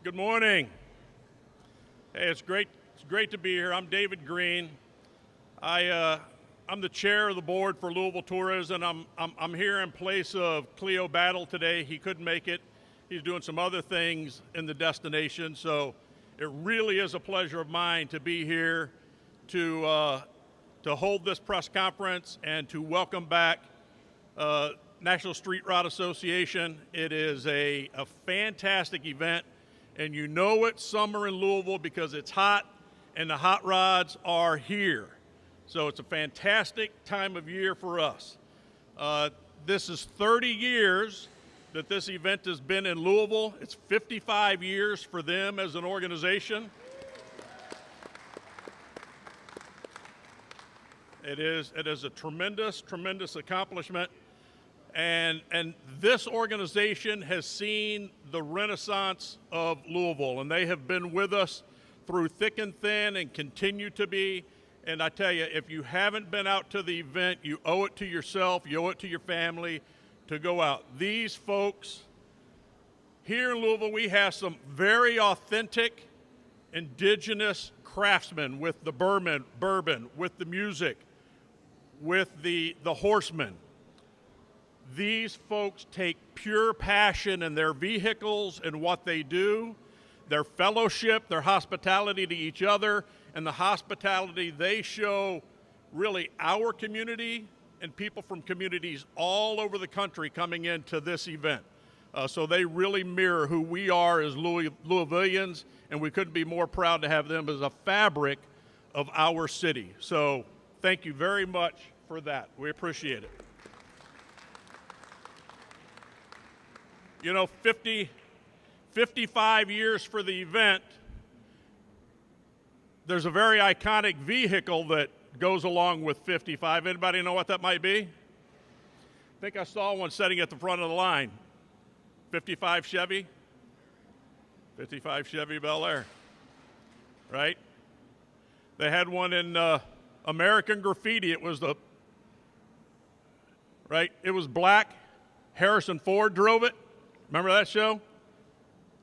Good morning. Hey, it's great to be here. I'm David Green. I'm the chair of the board for Louisville Tourism. I'm here in place of Cleo Battle today. He couldn't make it. He's doing some other things in the destination. So it really is a pleasure of mine to be here to hold this press conference and to welcome back National Street Rod Association. It is a fantastic event. And you know it's summer in Louisville because it's hot and the hot rods are here. So it's a fantastic time of year for us. This is 30 years that this event has been in Louisville. It's 55 years for them as an organization. It is a tremendous accomplishment. And this organization has seen the renaissance of Louisville, and they have been with us through thick and thin and continue to be. And I tell you, if you haven't been out to the event, you owe it to yourself, you owe it to your family to go out. These folks, here in Louisville, we have some very authentic indigenous craftsmen with the bourbon, with the music, with the horsemen. These folks take pure passion in their vehicles and what they do, their fellowship, their hospitality to each other, and the hospitality they show really our community and people from communities all over the country coming into this event. So they really mirror who we are as Louisvillians, and we couldn't be more proud to have them as a fabric of our city. So thank you very much for that. We appreciate it. You know, 55 years for the event. There's a very iconic vehicle that goes along with 55. Anybody know what that might be? I think I saw one sitting at the front of the line. 55 Chevy? 55 Chevy Bel Air, right? They had one in American Graffiti. It was it was black. Harrison Ford drove it. Remember that show?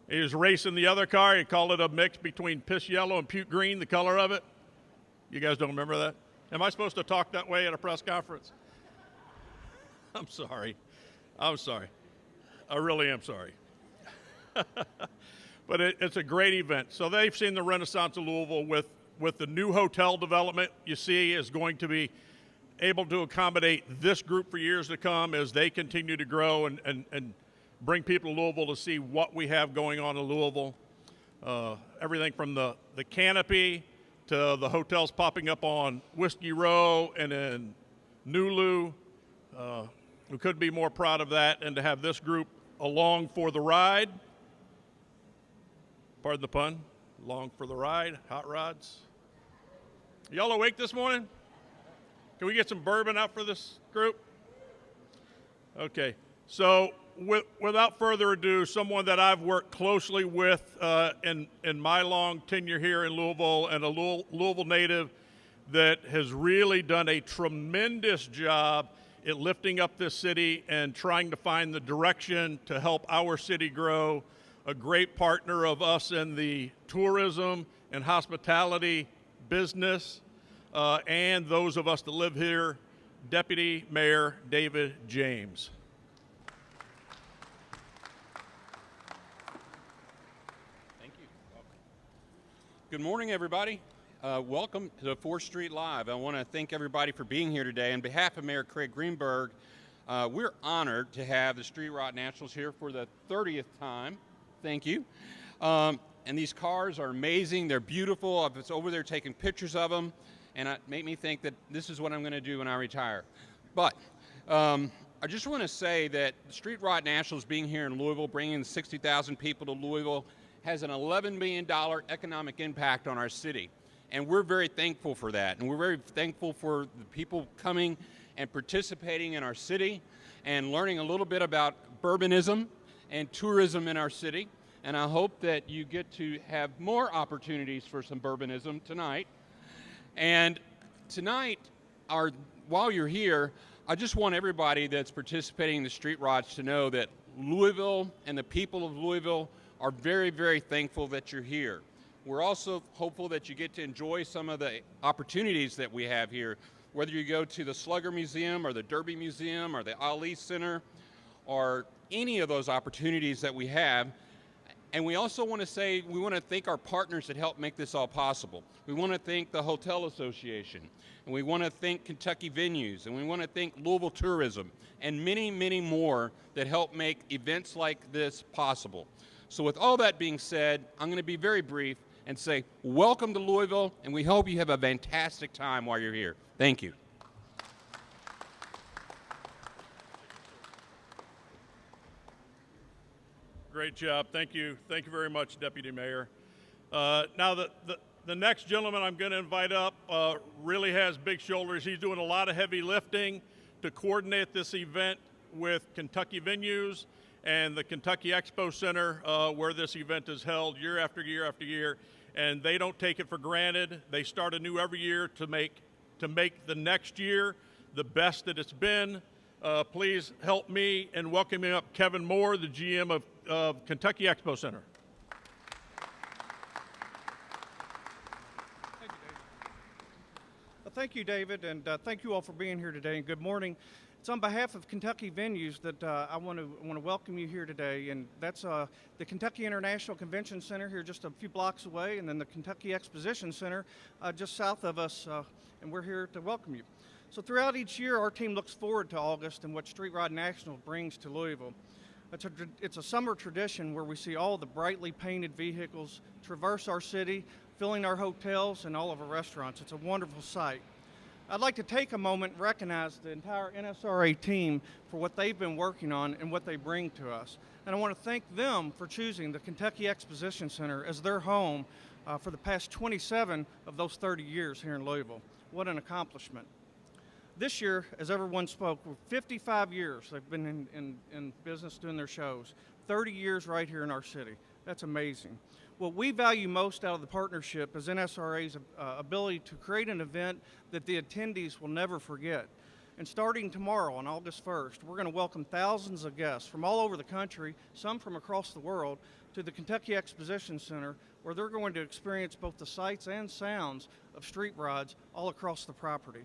He was racing the other car. He called it a mix between piss yellow and puke green, the color of it. You guys don't remember that? Am I supposed to talk that way at a press conference? I'm sorry. I really am sorry. But it's a great event. So they've seen the renaissance of Louisville with the new hotel development you see is going to be able to accommodate this group for years to come as they continue to grow and bring people to Louisville to see what we have going on in Louisville. Everything from the canopy to the hotels popping up on Whiskey Row and in Nulu. We couldn't be more proud of that, and to have this group along for the ride. Pardon the pun. Along for the ride. Hot rods. Y'all awake this morning? Can we get some bourbon out for this group? Okay. So without further ado, someone that I've worked closely with in my long tenure here in Louisville, and a Louisville native that has really done a tremendous job at lifting up this city and trying to find the direction to help our city grow. A great partner of us in the tourism and hospitality business, and those of us that live here, Deputy Mayor David James. Good morning, everybody. Welcome to 4th Street Live. I want to thank everybody for being here today. On behalf of Mayor Craig Greenberg, we're honored to have the Street Rod Nationals here for the 30th time. Thank you. And these cars are amazing. They're beautiful. I was over there taking pictures of them, and it made me think that this is what I'm going to do when I retire. But I just want to say that the Street Rod Nationals being here in Louisville, bringing 60,000 people to Louisville, has an $11 million economic impact on our city. And we're very thankful for that. And we're very thankful for the people coming and participating in our city and learning a little bit about bourbonism and tourism in our city. And I hope that you get to have more opportunities for some bourbonism tonight. And tonight, while you're here, I just want everybody that's participating in the Street Rods to know that Louisville and the people of Louisville are very, very thankful that you're here. We're also hopeful that you get to enjoy some of the opportunities that we have here, whether you go to the Slugger Museum or the Derby Museum or the Ali Center or any of those opportunities that we have. And we also want to say, we want to thank our partners that help make this all possible. We want to thank the Hotel Association, and we want to thank Kentucky Venues, and we want to thank Louisville Tourism, and many, many more that help make events like this possible. So with all that being said, I'm going to be very brief and say, welcome to Louisville, and we hope you have a fantastic time while you're here. Thank you. Great job. Thank you. Thank you very much, Deputy Mayor. Now, the next gentleman I'm going to invite up really has big shoulders. He's doing a lot of heavy lifting to coordinate this event with Kentucky Venues and the Kentucky Expo Center, where this event is held year after year after year. And they don't take it for granted. They start anew every year to make the next year the best that it's been. Please help me in welcoming up Kevin Moore, the GM of Kentucky Expo Center. Thank you, David, and thank you all for being here today, and good morning. It's on behalf of Kentucky Venues that I want to welcome you here today, and that's the Kentucky International Convention Center here just a few blocks away, and then the Kentucky Exposition Center just south of us, and we're here to welcome you. So throughout each year, our team looks forward to August and what Street Rod National brings to Louisville. It's a summer tradition where we see all the brightly painted vehicles traverse our city, filling our hotels and all of our restaurants. It's a wonderful sight. I'd like to take a moment and recognize the entire NSRA team for what they've been working on and what they bring to us. And I want to thank them for choosing the Kentucky Exposition Center as their home for the past 27 of those 30 years here in Louisville. What an accomplishment. This year, as everyone spoke, we're 55 years they've been in business doing their shows, 30 years right here in our city. That's amazing. What we value most out of the partnership is NSRA's ability to create an event that the attendees will never forget. And starting tomorrow on August 1st, we're going to welcome thousands of guests from all over the country, some from across the world, to the Kentucky Exposition Center, where they're going to experience both the sights and sounds of street rides all across the property.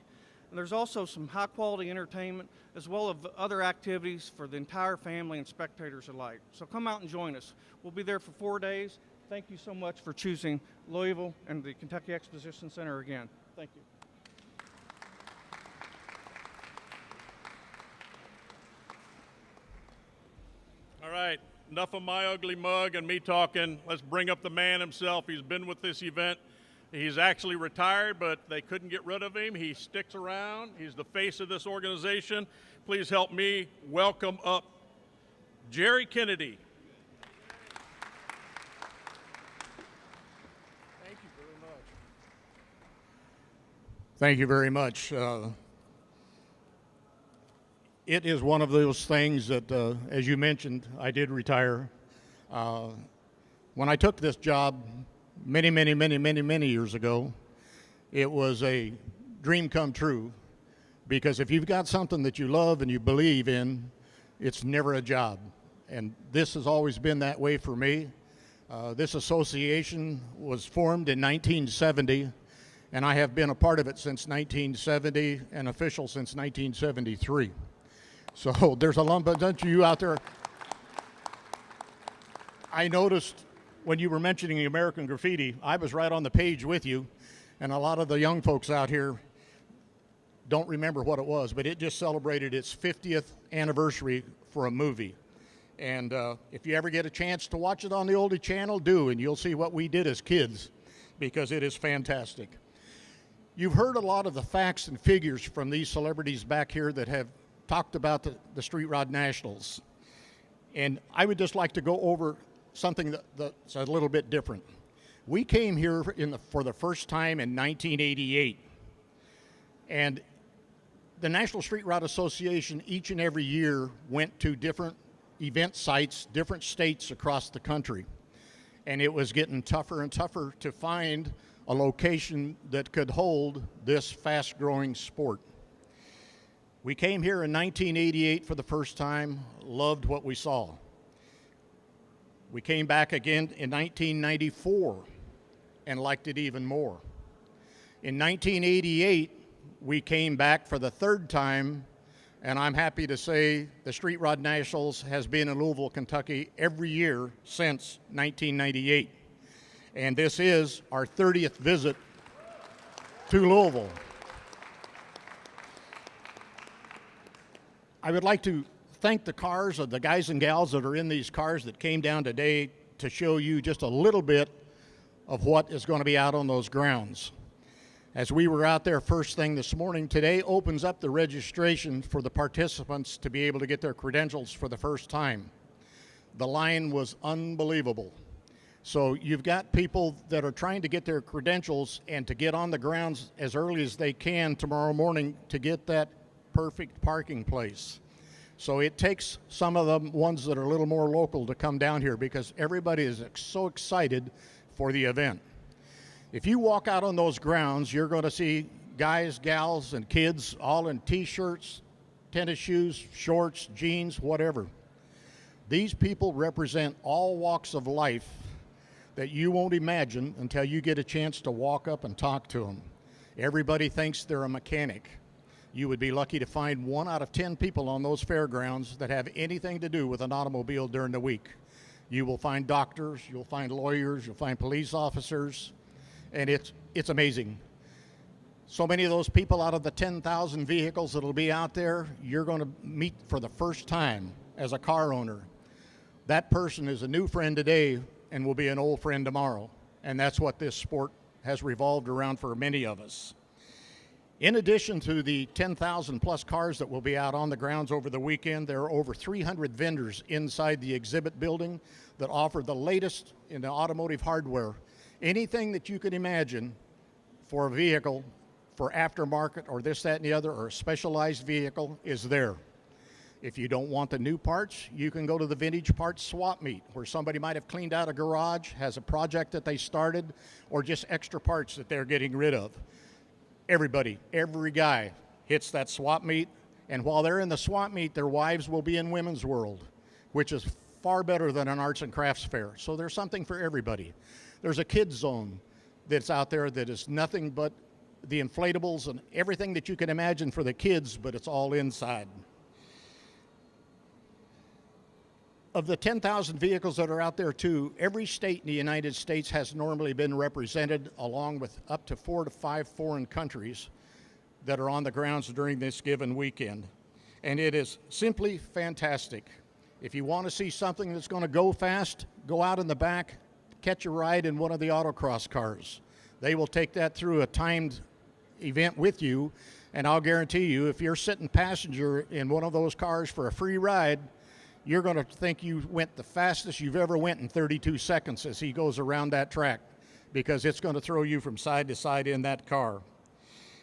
And there's also some high quality entertainment as well as other activities for the entire family and spectators alike. So come out and join us. We'll be there for 4 days. Thank you so much for choosing Louisville and the Kentucky Exposition Center again. Thank you. All right, enough of my ugly mug and me talking. Let's bring up the man himself. He's been with this event. He's actually retired, but they couldn't get rid of him. He sticks around. He's the face of this organization. Please help me welcome up Jerry Kennedy. Thank you very much. It is one of those things that, as you mentioned, I did retire. When I took this job many years ago, it was a dream come true, because if you've got something that you love and you believe in, it's never a job. And this has always been that way for me. This association was formed in 1970, and I have been a part of it since 1970 and official since 1973. So there's a lump of you out there. I noticed when you were mentioning American Graffiti, I was right on the page with you, and a lot of the young folks out here don't remember what it was, but it just celebrated its 50th anniversary for a movie. And if you ever get a chance to watch it on the oldie channel, do, and you'll see what we did as kids, because it is fantastic. You've heard a lot of the facts and figures from these celebrities back here that have talked about the Street Rod Nationals. And I would just like to go over something that's a little bit different. We came here for the first time in 1988. And the National Street Rod Association each and every year went to different event sites, different states across the country. And it was getting tougher and tougher to find a location that could hold this fast-growing sport. We came here in 1988 for the first time, loved what we saw. We came back again in 1994 and liked it even more. In 1988, we came back for the third time, and I'm happy to say the Street Rod Nationals has been in Louisville, Kentucky every year since 1998. And this is our 30th visit to Louisville. I would like to thank the cars of the guys and gals that are in these cars that came down today to show you just a little bit of what is going to be out on those grounds. As we were out there first thing this morning, today opens up the registration for the participants to be able to get their credentials for the first time. The line was unbelievable. So you've got people that are trying to get their credentials and to get on the grounds as early as they can tomorrow morning to get that perfect parking place. So it takes some of the ones that are a little more local to come down here because everybody is so excited for the event. If you walk out on those grounds, you're going to see guys, gals, and kids all in t-shirts, tennis shoes, shorts, jeans, whatever. These people represent all walks of life that you won't imagine until you get a chance to walk up and talk to them. Everybody thinks they're a mechanic. You would be lucky to find 1 out of 10 people on those fairgrounds that have anything to do with an automobile during the week. You will find doctors, you'll find lawyers, you'll find police officers, and it's amazing. So many of those people out of the 10,000 vehicles that'll be out there, you're going to meet for the first time as a car owner. That person is a new friend today and will be an old friend tomorrow. And that's what this sport has revolved around for many of us. In addition to the 10,000 plus cars that will be out on the grounds over the weekend, there are over 300 vendors inside the exhibit building that offer the latest in the automotive hardware. Anything that you can imagine for a vehicle, for aftermarket or this, that, and the other, or a specialized vehicle is there. If you don't want the new parts, you can go to the vintage parts swap meet where somebody might have cleaned out a garage, has a project that they started, or just extra parts that they're getting rid of. Everybody, every guy hits that swap meet, and while they're in the swap meet, their wives will be in Women's World, which is far better than an arts and crafts fair. So there's something for everybody. There's a kids zone that's out there that is nothing but the inflatables and everything that you can imagine for the kids, but it's all inside. Of the 10,000 vehicles that are out there too, every state in the United States has normally been represented, along with up to 4 to 5 foreign countries that are on the grounds during this given weekend. And it is simply fantastic. If you want to see something that's going to go fast, go out in the back, catch a ride in one of the autocross cars. They will take that through a timed event with you, and I'll guarantee you, if you're sitting passenger in one of those cars for a free ride, you're going to think you went the fastest you've ever went in 32 seconds as he goes around that track, because it's going to throw you from side to side in that car.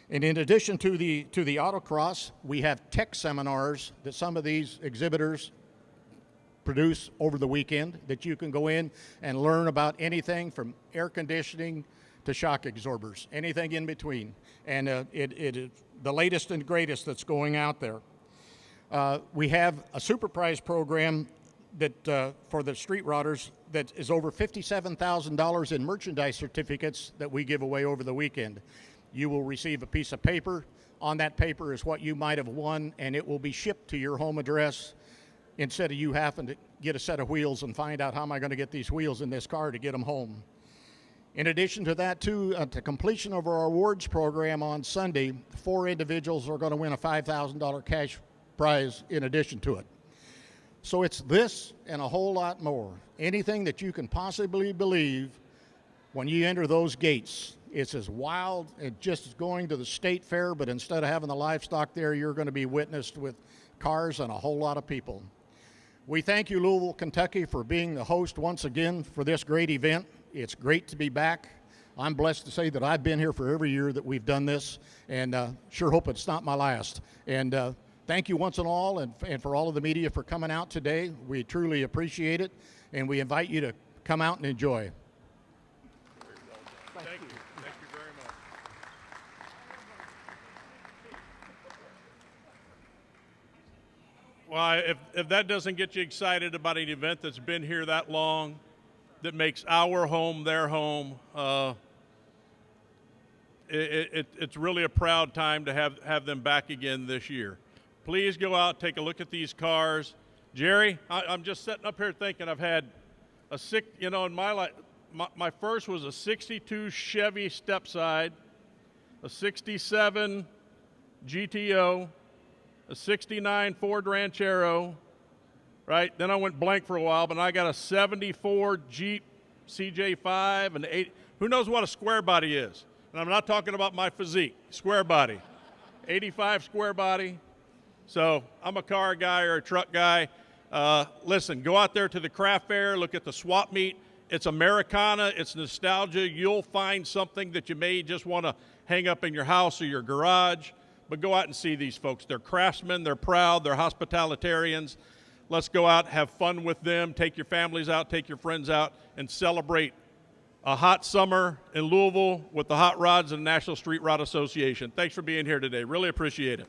And in addition to the autocross, we have tech seminars that some of these exhibitors produce over the weekend that you can go in and learn about anything from air conditioning to shock absorbers, anything in between. And it is the latest and greatest that's going out there. We have a super prize program that for the street rodders that is over $57,000 in merchandise certificates that we give away over the weekend. You will receive a piece of paper. On that paper is what you might have won, and it will be shipped to your home address instead of you having to get a set of wheels and find out how am I going to get these wheels in this car to get them home. In addition to that, too, at the completion of our awards program on Sunday, 4 individuals are going to win a $5,000 cash prize in addition to it. So it's this and a whole lot more. Anything that you can possibly believe when you enter those gates. It's as wild as just going to the state fair, but instead of having the livestock there, you're going to be witnessed with cars and a whole lot of people. We thank you, Louisville, Kentucky, for being the host once again for this great event. It's great to be back. I'm blessed to say that I've been here for every year that we've done this, and sure hope it's not my last. And thank you once and all, and for all of the media for coming out today. We truly appreciate it, and we invite you to come out and enjoy. Thank you. Thank you very much. Well, if that doesn't get you excited about an event that's been here that long, that makes our home their home, it's really a proud time to have them back again this year. Please go out, take a look at these cars. Jerry, I'm just sitting up here thinking I've had in my life, my first was a 62 Chevy Stepside, a 67 GTO, a 69 Ford Ranchero, right? Then I went blank for a while, but I got a 74 Jeep CJ5 and 8. Who knows what a square body is? And I'm not talking about my physique, square body. 85 square body. So I'm a car guy or a truck guy. Listen, go out there to the craft fair, look at the swap meet. It's Americana, it's nostalgia. You'll find something that you may just want to hang up in your house or your garage. But go out and see these folks. They're craftsmen, they're proud, they're hospitalitarians. Let's go out, have fun with them, take your families out, take your friends out, and celebrate a hot summer in Louisville with the Hot Rods and National Street Rod Association. Thanks for being here today. Really appreciate it.